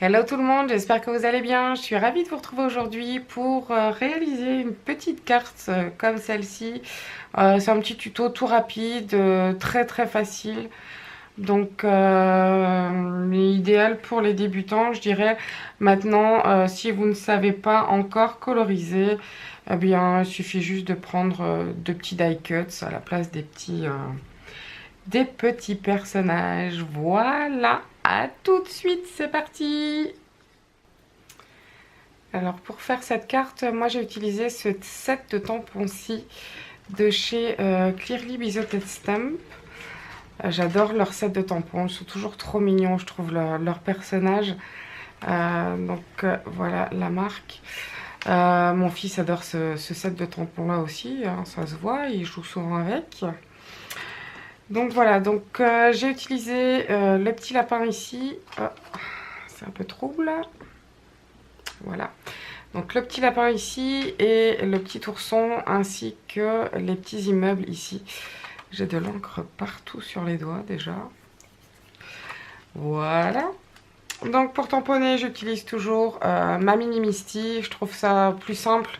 Hello tout le monde, j'espère que vous allez bien. Je suis ravie de vous retrouver aujourd'hui pour réaliser une petite carte comme celle-ci. C'est un petit tuto tout rapide, très facile. Donc idéal pour les débutants, je dirais. Maintenant, si vous ne savez pas encore coloriser, eh bien, il suffit juste de prendre deux petits die cuts à la place des petits personnages. Voilà, à tout de suite, c'est parti! Alors pour faire cette carte, moi j'ai utilisé ce set de tampons-ci de chez Clearly Biseauted Stamp. J'adore leur set de tampons, ils sont toujours trop mignons, je trouve leurs personnages. Voilà la marque. Mon fils adore ce set de tampons là aussi, hein, ça se voit, il joue souvent avec. Donc voilà, j'ai utilisé le petit lapin ici. Oh, c'est un peu trouble. Voilà. Donc le petit lapin ici et le petit ourson ainsi que les petits immeubles ici. J'ai de l'encre partout sur les doigts déjà. Voilà. Donc pour tamponner, j'utilise toujours ma mini Misty. Je trouve ça plus simple.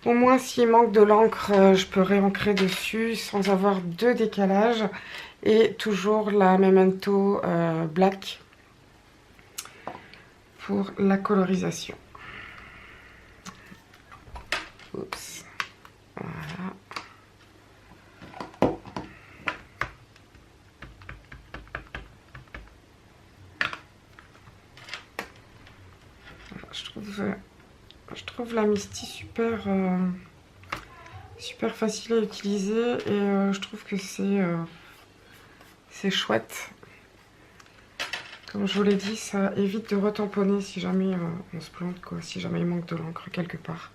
Au moins s'il manque de l'encre, je peux réancrer dessus sans avoir de décalage. Et toujours la Memento Black pour la colorisation. Oups. Voilà. Je trouve la Misty super facile à utiliser et je trouve que c'est chouette. Comme je vous l'ai dit, ça évite de retamponner si jamais on se plante, quoi, si jamais il manque de l'encre quelque part.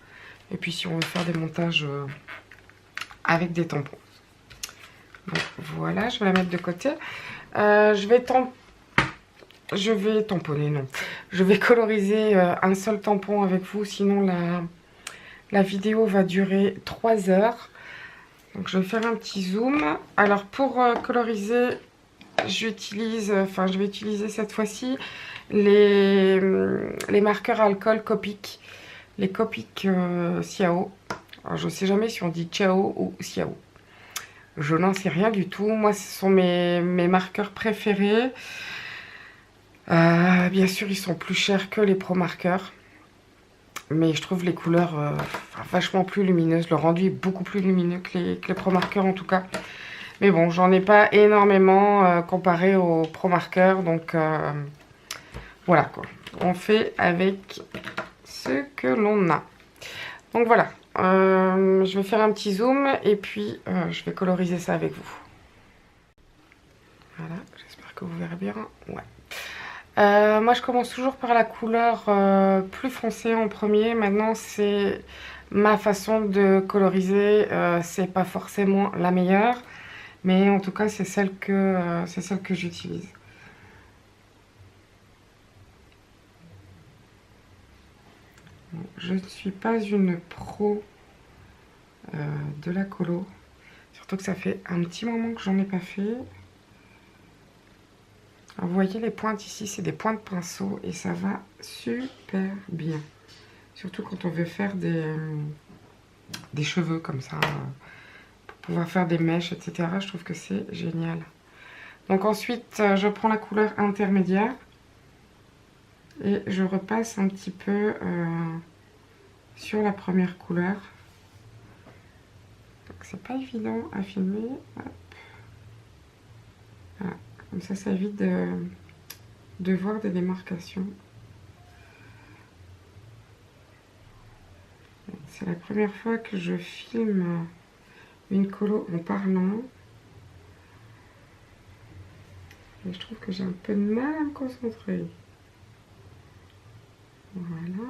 Et puis si on veut faire des montages avec des tampons. Donc voilà, je vais la mettre de côté. Je vais tamponner, non. Je vais coloriser un seul tampon avec vous, sinon la vidéo va durer 3 heures. Donc je vais faire un petit zoom. Alors pour coloriser, je vais utiliser cette fois-ci les marqueurs alcool Copic. Les Copic Ciao. Alors je ne sais jamais si on dit Ciao ou Ciao. Je n'en sais rien du tout. Moi, ce sont mes marqueurs préférés. Bien sûr, ils sont plus chers que les Pro marqueurs. Mais je trouve les couleurs vachement plus lumineuses. Le rendu est beaucoup plus lumineux que les Pro marqueurs en tout cas. Mais bon, j'en ai pas énormément comparé aux Pro marqueurs. Donc voilà quoi. On fait avec ce que l'on a. Donc voilà. Je vais faire un petit zoom et puis je vais coloriser ça avec vous. Voilà, j'espère que vous verrez bien. Ouais. Moi je commence toujours par la couleur plus foncée en premier. Maintenant c'est ma façon de coloriser, c'est pas forcément la meilleure, mais en tout cas c'est celle que j'utilise. Je ne suis pas une pro de la colo, surtout que ça fait un petit moment que j'en ai pas fait. Alors, vous voyez les pointes ici, c'est des pointes pinceau et ça va super bien. Surtout quand on veut faire des cheveux comme ça, pour pouvoir faire des mèches, etc. Je trouve que c'est génial. Donc ensuite, je prends la couleur intermédiaire et je repasse un petit peu sur la première couleur. Donc c'est pas évident à filmer. Hop. Voilà. Comme ça évite de voir des démarcations. C'est la première fois que je filme une colo en parlant. Et je trouve que j'ai un peu de mal à me concentrer. Voilà.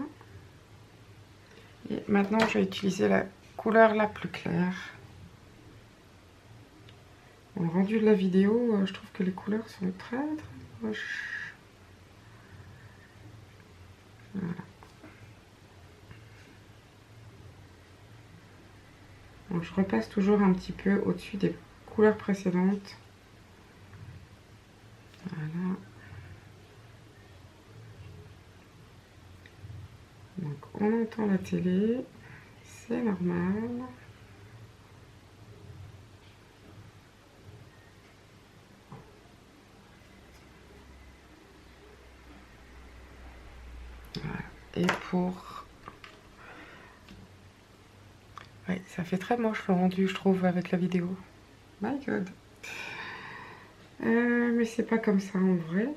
Et maintenant, je vais utiliser la couleur la plus claire. Dans le rendu de la vidéo, je trouve que les couleurs sont très proches. Voilà. Donc, je repasse toujours un petit peu au-dessus des couleurs précédentes. Voilà. Donc on entend la télé, c'est normal. Voilà. Et pour... Ouais, ça fait très moche le rendu, je trouve, avec la vidéo. My God. Mais c'est pas comme ça en vrai.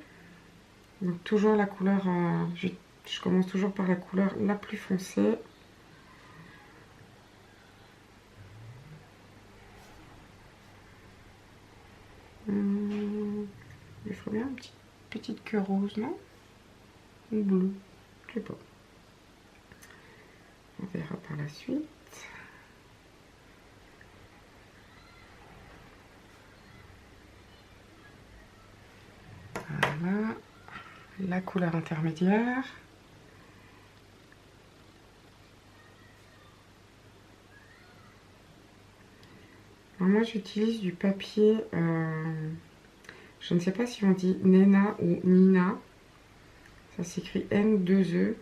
Donc toujours la couleur, je commence toujours par la couleur la plus foncée. Il faut bien une petite queue rose, non? Ou bleu, je sais pas. On verra par la suite. Voilà, la couleur intermédiaire. Alors moi j'utilise du papier, je ne sais pas si on dit Nena ou Nina, ça s'écrit N2E,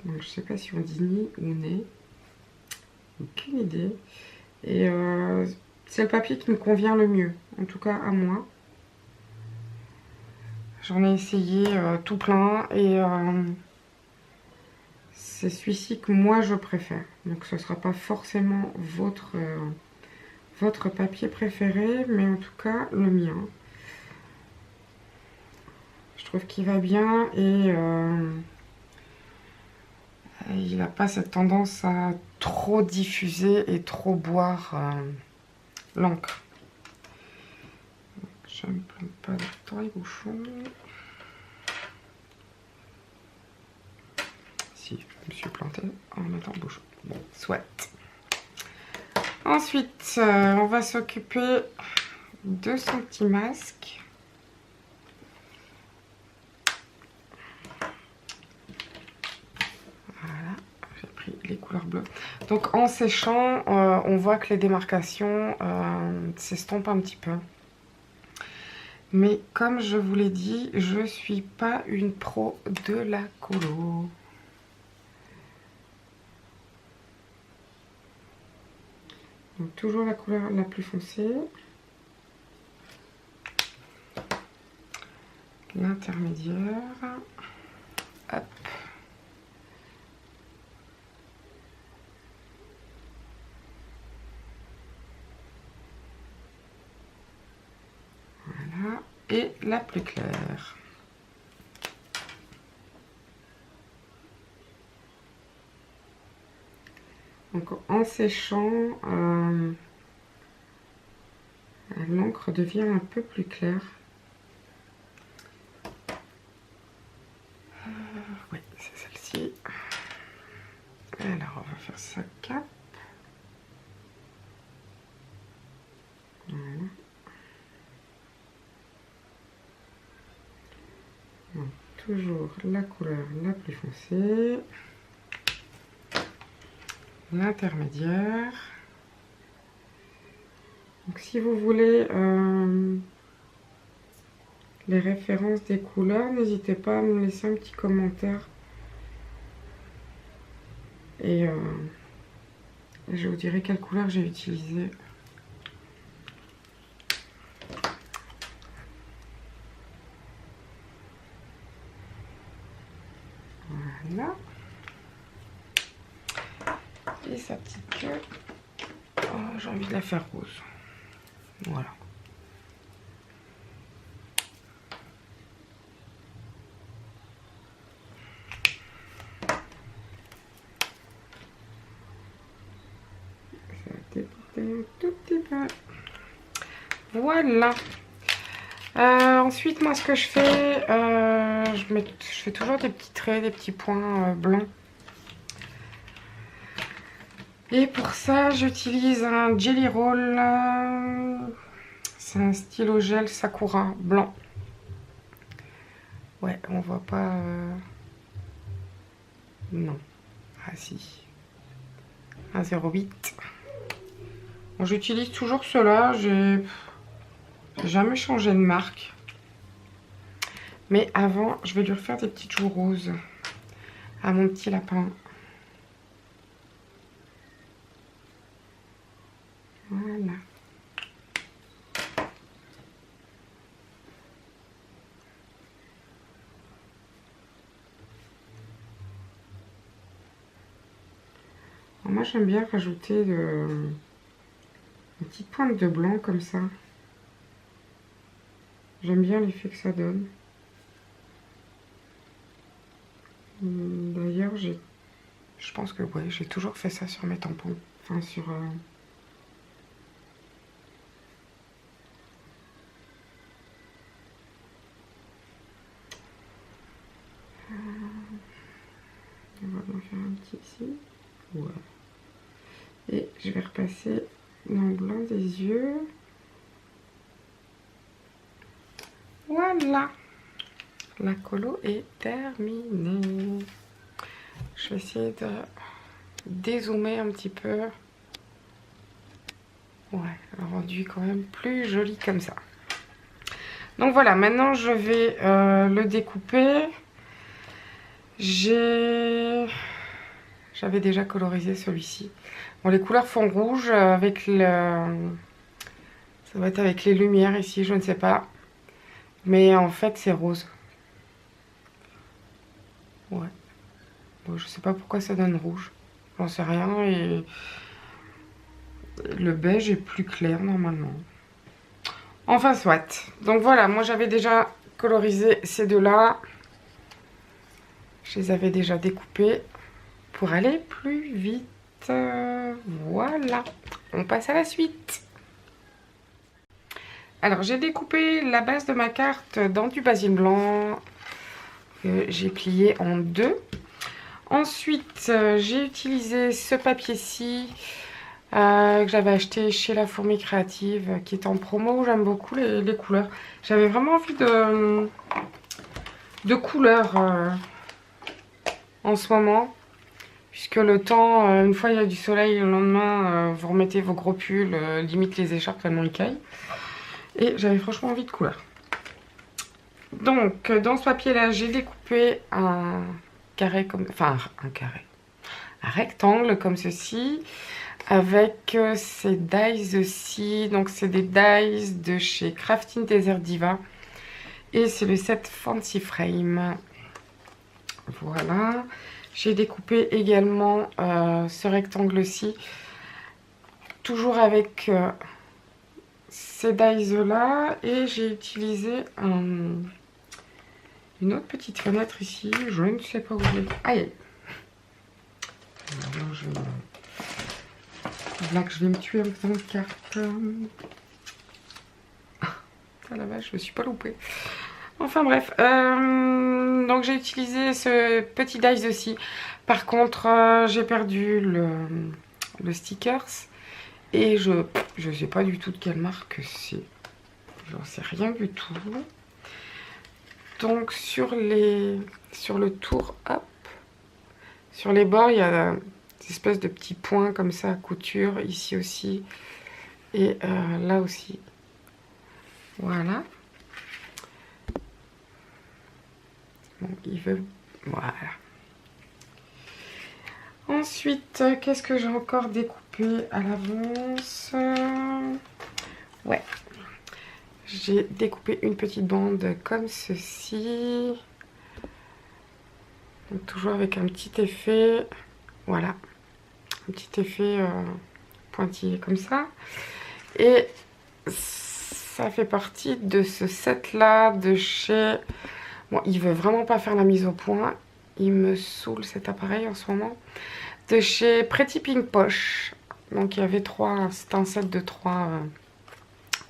donc je ne sais pas si on dit Ni ou Né, aucune idée, et c'est le papier qui me convient le mieux, en tout cas à moi. J'en ai essayé tout plein et c'est celui-ci que moi je préfère, donc ce ne sera pas forcément votre papier préféré, mais en tout cas le mien. Je trouve qu'il va bien et il n'a pas cette tendance à trop diffuser et trop boire l'encre. Je ne me plante pas dans les bouchons. Si, je me suis plantée en mettant le bouchon. Bon, soit. Ensuite, on va s'occuper de son petit masque. Voilà, j'ai pris les couleurs bleues. Donc en séchant, on voit que les démarcations s'estompent un petit peu. Mais comme je vous l'ai dit, je ne suis pas une pro de la colo. Donc toujours la couleur la plus foncée. L'intermédiaire. Hop. Voilà. Et la plus claire. Donc en séchant, l'encre devient un peu plus claire. Oui, c'est celle-ci. Alors on va faire sa cape. Voilà. Donc, toujours la couleur la plus foncée. L'intermédiaire. Donc si vous voulez les références des couleurs, n'hésitez pas à me laisser un petit commentaire et je vous dirai quelle couleur j'ai utilisée. Voilà. Et sa petite queue. Oh, j'ai envie de la faire rose. Voilà. Ça va déporter un tout petit peu. Voilà. Ensuite, moi, ce que je fais, je fais toujours des petits traits, des petits points blancs. Et pour ça, j'utilise un Jelly Roll. C'est un stylo gel Sakura blanc. Ouais, on voit pas... Non. Ah si. Un 0,8. Bon, j'utilise toujours cela. J'ai jamais changé de marque. Mais avant, je vais lui refaire des petites joues roses. à mon petit lapin. Voilà. Alors moi j'aime bien rajouter une petite pointe de blanc comme ça. J'aime bien l'effet que ça donne. D'ailleurs je pense que ouais, j'ai toujours fait ça sur mes tampons. Enfin sur... On va bien faire un petit ici. Ouais. Et je vais repasser dans le blanc des yeux. Voilà. La colo est terminée. Je vais essayer de dézoomer un petit peu. Ouais, le rendu est quand même plus joli comme ça. Donc voilà, maintenant je vais le découper. J'avais déjà colorisé celui-ci. Bon, les couleurs font rouge avec le... Ça va être avec les lumières ici, je ne sais pas. Mais en fait, c'est rose. Ouais. Bon, je sais pas pourquoi ça donne rouge. J'en sais rien. Et le beige est plus clair normalement. Enfin, soit. Donc voilà, moi j'avais déjà colorisé ces deux-là. Je les avais déjà découpés pour aller plus vite. Voilà. On passe à la suite. Alors, j'ai découpé la base de ma carte dans du basil blanc que j'ai plié en deux. Ensuite, j'ai utilisé ce papier-ci que j'avais acheté chez La Fourmi Créative, qui est en promo. J'aime beaucoup les couleurs. J'avais vraiment envie de couleurs en ce moment. Puisque le temps, une fois il y a du soleil, le lendemain, vous remettez vos gros pulls, limite les écharpes tellement ils caillent. Et j'avais franchement envie de couleurs. Donc, dans ce papier-là, j'ai découpé un carré comme... Enfin, un carré. Un rectangle comme ceci. Avec ces dies aussi. Donc, c'est des dies de chez Crafting Desert Diva. Et c'est le set Fancy Frame. Voilà. J'ai découpé également ce rectangle-ci. Toujours avec... ces dies là, et j'ai utilisé une autre petite fenêtre ici, je ne sais pas où je l'ai. Aïe. Alors, là que je vais me tuer en faisant une carte. Ah la vache, je me suis pas loupée. Enfin bref, donc j'ai utilisé ce petit dies aussi. Par contre, j'ai perdu le stickers. Et je sais pas du tout de quelle marque c'est. J'en sais rien du tout. Donc sur le tour, hop, sur les bords, il y a des espèces de petits points comme ça à couture, ici aussi. Et là aussi. Voilà. Bon, il veut... Voilà. Ensuite, qu'est-ce que j'ai encore découpé à l'avance? Ouais. J'ai découpé une petite bande comme ceci. Donc, toujours avec un petit effet. Voilà. Un petit effet pointillé comme ça. Et ça fait partie de ce set-là de chez... Bon, il veut vraiment pas faire la mise au point. Il me saoule cet appareil en ce moment. De chez Pretty Pink Posh. Donc il y avait trois, c'est un set de 3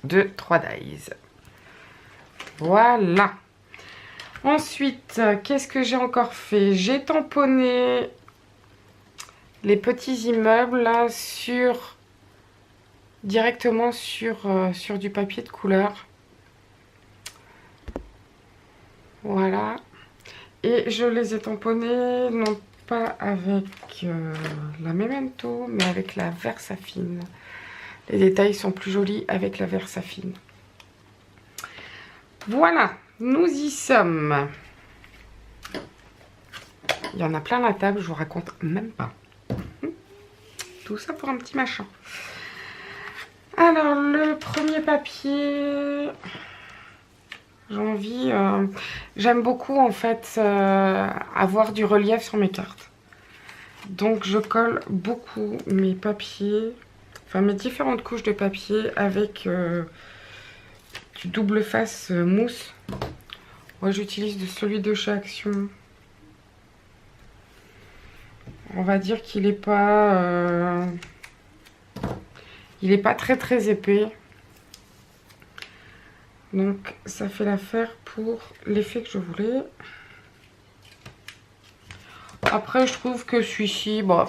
dies. Voilà. Ensuite, qu'est-ce que j'ai encore fait? J'ai tamponné les petits immeubles là directement sur du papier de couleur. Voilà. Et je les ai tamponnés, non pas avec la Memento, mais avec la Versafine. Les détails sont plus jolis avec la Versafine. Voilà, nous y sommes. Il y en a plein la table, je vous raconte même pas. Tout ça pour un petit machin. Alors, le premier papier, j'ai envie... j'aime beaucoup, en fait, avoir du relief sur mes cartes. Donc, je colle beaucoup mes papiers, enfin, mes différentes couches de papier avec du double face mousse. Moi, j'utilise celui de chez Action. On va dire qu'il n'est pas... il n'est pas très très épais. Donc ça fait l'affaire pour l'effet que je voulais. Après je trouve que celui-ci, bon,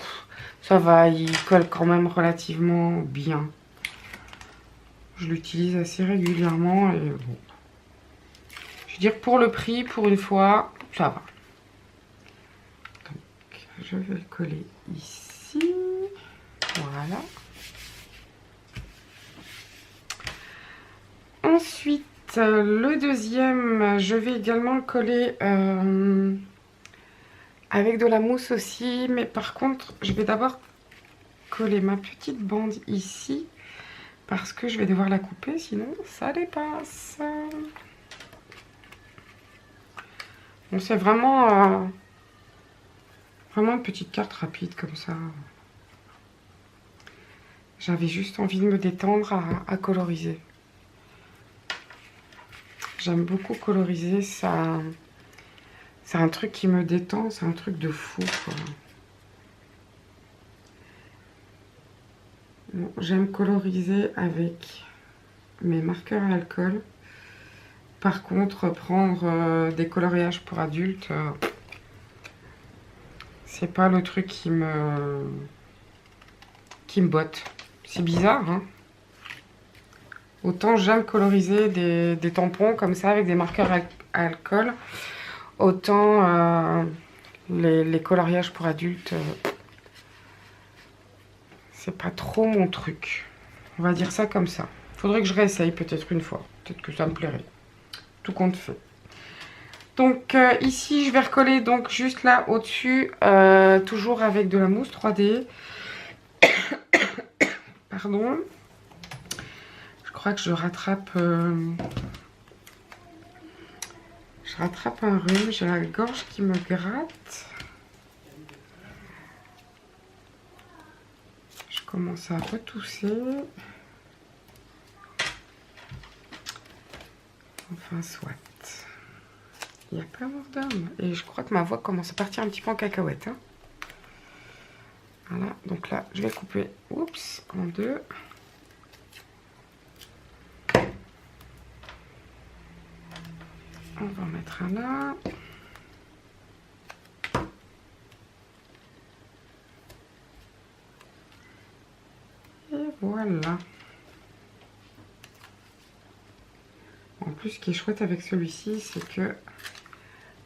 ça va, il colle quand même relativement bien. Je l'utilise assez régulièrement et bon. Je veux dire pour le prix, pour une fois, ça va. Donc je vais le coller ici. Voilà. Ensuite, le deuxième, je vais également le coller avec de la mousse aussi. Mais par contre, je vais d'abord coller ma petite bande ici. Parce que je vais devoir la couper, sinon ça dépasse. Bon, c'est vraiment, vraiment une petite carte rapide comme ça. J'avais juste envie de me détendre à coloriser. J'aime beaucoup coloriser, ça, c'est un truc qui me détend, c'est un truc de fou, quoi. Bon, j'aime coloriser avec mes marqueurs à alcool. Par contre, prendre des coloriages pour adultes, c'est pas le truc qui me botte. C'est bizarre, hein. Autant j'aime coloriser des tampons comme ça avec des marqueurs à alcool, autant les coloriages pour adultes, c'est pas trop mon truc. On va dire ça comme ça. Faudrait que je réessaye peut-être une fois. Peut-être que ça me plairait. Tout compte fait. Donc ici, je vais recoller donc juste là au-dessus, toujours avec de la mousse 3D. Pardon. Je crois que je rattrape un rhume. J'ai la gorge qui me gratte. Je commence à retousser. Enfin, soit. Il n'y a pas mort d'homme. Et je crois que ma voix commence à partir un petit peu en cacahuète. Hein. Voilà, donc là, je vais couper, oups, en deux. On va en mettre un là. Et voilà. En plus, ce qui est chouette avec celui-ci, c'est que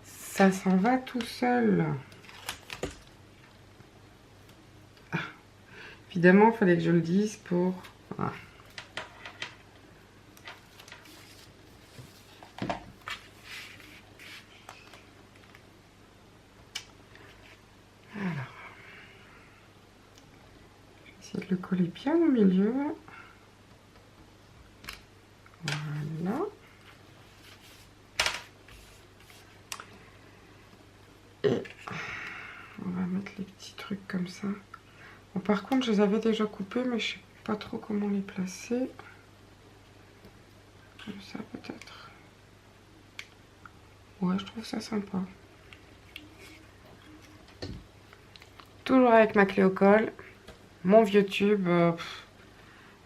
ça s'en va tout seul. Ah. Évidemment, il fallait que je le dise pour... Voilà. Alors, je vais essayer de le coller bien au milieu. Voilà. Et on va mettre les petits trucs comme ça. Bon, par contre, je les avais déjà coupés, mais je sais pas trop comment les placer. Comme ça, peut-être. Ouais, je trouve ça sympa. Toujours avec ma clé au col. Mon vieux tube,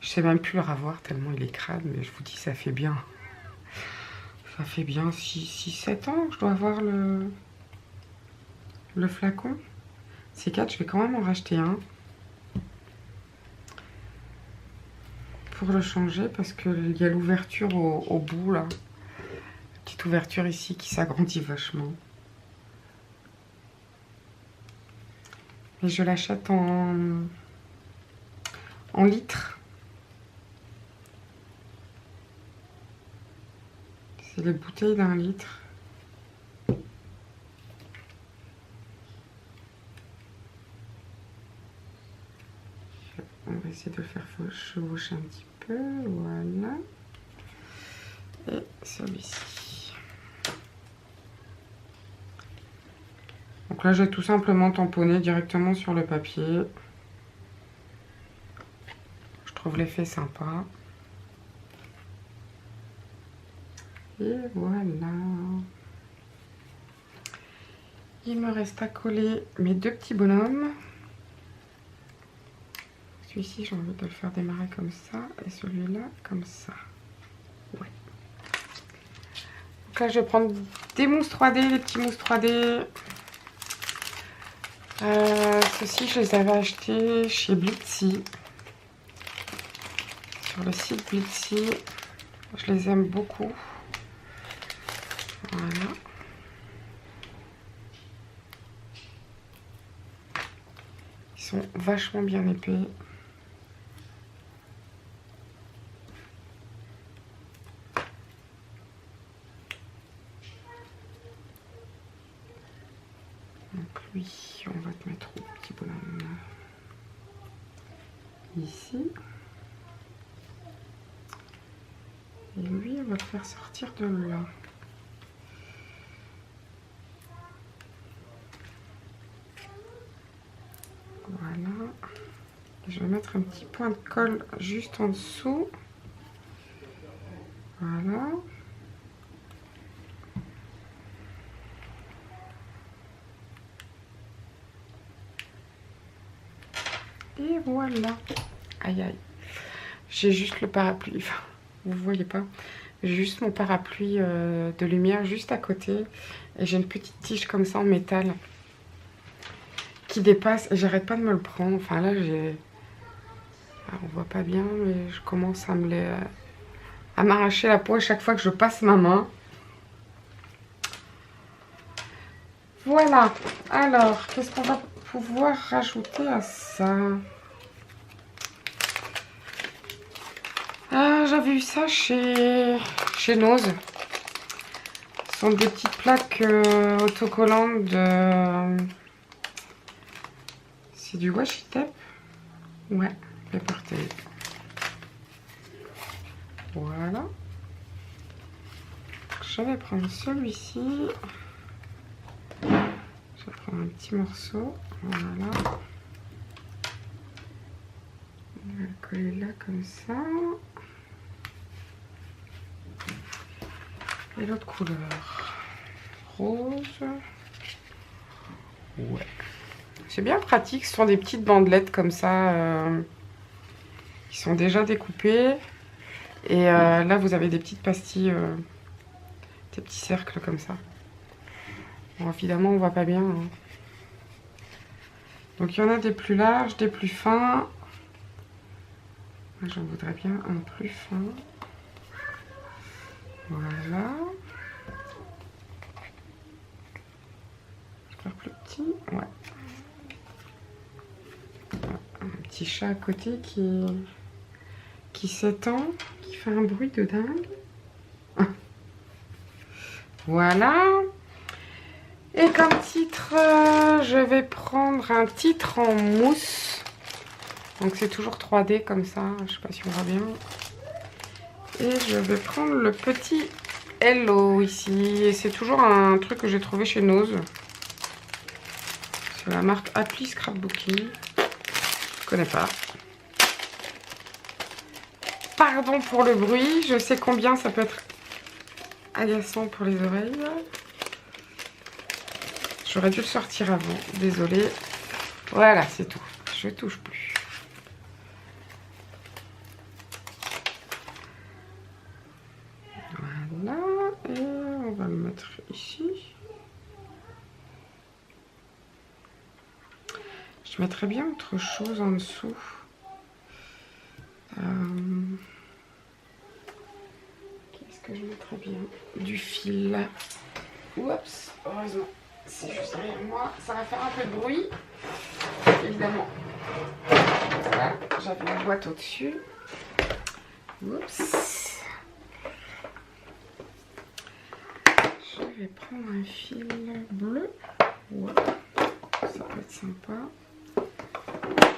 je sais même plus le ravoir tellement il est crade, mais je vous dis, ça fait bien. Ça fait bien 6-7 ans que je dois avoir le flacon. C4, je vais quand même en racheter un. Pour le changer, parce qu'il y a l'ouverture au bout, là. Petite ouverture ici qui s'agrandit vachement. Et je l'achète en litres. C'est les bouteilles d'1 litre. On va essayer de le faire chevaucher un petit peu. Voilà. Et celui-ci. Donc là, j'ai tout simplement tamponné directement sur le papier. Je trouve l'effet sympa. Et voilà. Il me reste à coller mes deux petits bonhommes. Celui-ci, j'ai envie de le faire démarrer comme ça. Et celui-là, comme ça. Ouais. Donc là, je vais prendre des mousses 3D, des petits mousses 3D. Ceux-ci, je les avais achetés chez Blitzy. Sur le site Blitzy. Je les aime beaucoup. Voilà. Ils sont vachement bien épais. Donc lui, on va te mettre au petit bonhomme ici. Et lui, on va le faire sortir de là. Voilà. Je vais mettre un petit point de colle juste en dessous. Voilà. Et voilà. Aïe aïe. J'ai juste le parapluie. Enfin, vous voyez pas. J'ai juste mon parapluie de lumière juste à côté. Et j'ai une petite tige comme ça en métal qui dépasse. Et j'arrête pas de me le prendre. Enfin là, j'ai... on voit pas bien, mais je commence à à m'arracher la peau à chaque fois que je passe ma main. Voilà. Alors, qu'est-ce qu'on va pouvoir rajouter à ça? Ah, j'avais eu ça chez Nose. Ce sont des petites plaques autocollantes de... C'est du washi tape. Ouais, paper tape. Voilà. Je vais prendre celui-ci. Je vais prendre un petit morceau. Voilà. On va le coller là comme ça. Et l'autre couleur. Rose. Ouais. C'est bien pratique. Ce sont des petites bandelettes comme ça. Qui sont déjà découpées. Et là, vous avez des petites pastilles. Des petits cercles comme ça. Bon, évidemment, on voit pas bien. Hein. Donc, il y en a des plus larges, des plus fins. Moi, j'en voudrais bien un plus fin. Voilà. Je vais faire plus petit. Ouais. Un petit chat à côté qui s'étend, qui fait un bruit de dingue. Voilà. Et comme titre, je vais prendre un titre en mousse. Donc c'est toujours 3D comme ça, je sais pas si on voit bien. Et je vais prendre le petit Hello ici. Et c'est toujours un truc que j'ai trouvé chez Nose. C'est la marque Appli Scrapbooking. Je connais pas. Pardon pour le bruit, je sais combien ça peut être agaçant pour les oreilles. J'aurais dû le sortir avant, désolée. Voilà, c'est tout. Je touche plus. Voilà, et on va le mettre ici. Je mettrais bien autre chose en dessous. Qu'est-ce que je mettrais bien? Du fil. Oups, heureusement. C'est juste derrière moi, ça va faire un peu de bruit, évidemment. Voilà, j'avais la boîte au-dessus. Oups. Je vais prendre un fil bleu. Voilà, ça peut être sympa.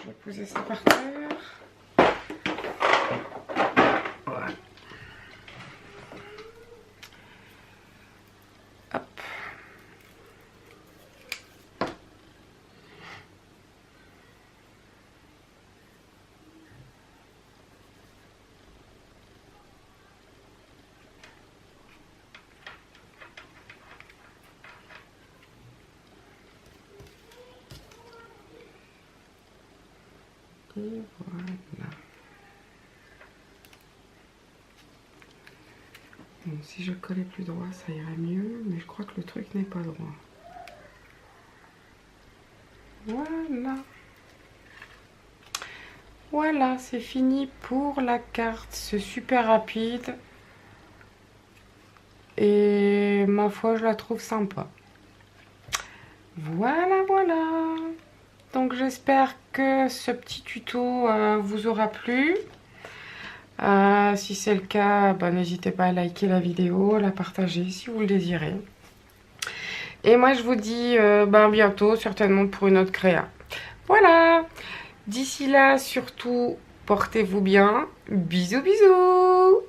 Je vais poser ça par terre. Voilà. Hop. Et voilà. Bon, si je collais plus droit, ça irait mieux, mais je crois que le truc n'est pas droit. Voilà. Voilà, c'est fini pour la carte. C'est super rapide. Et ma foi, je la trouve sympa. Voilà, voilà. Donc j'espère que ce petit tuto vous aura plu. Si c'est le cas, bah, n'hésitez pas à liker la vidéo, la partager si vous le désirez. Et moi je vous dis bah, à bientôt, certainement pour une autre créa. Voilà. D'ici là, surtout, portez-vous bien. Bisous, bisous.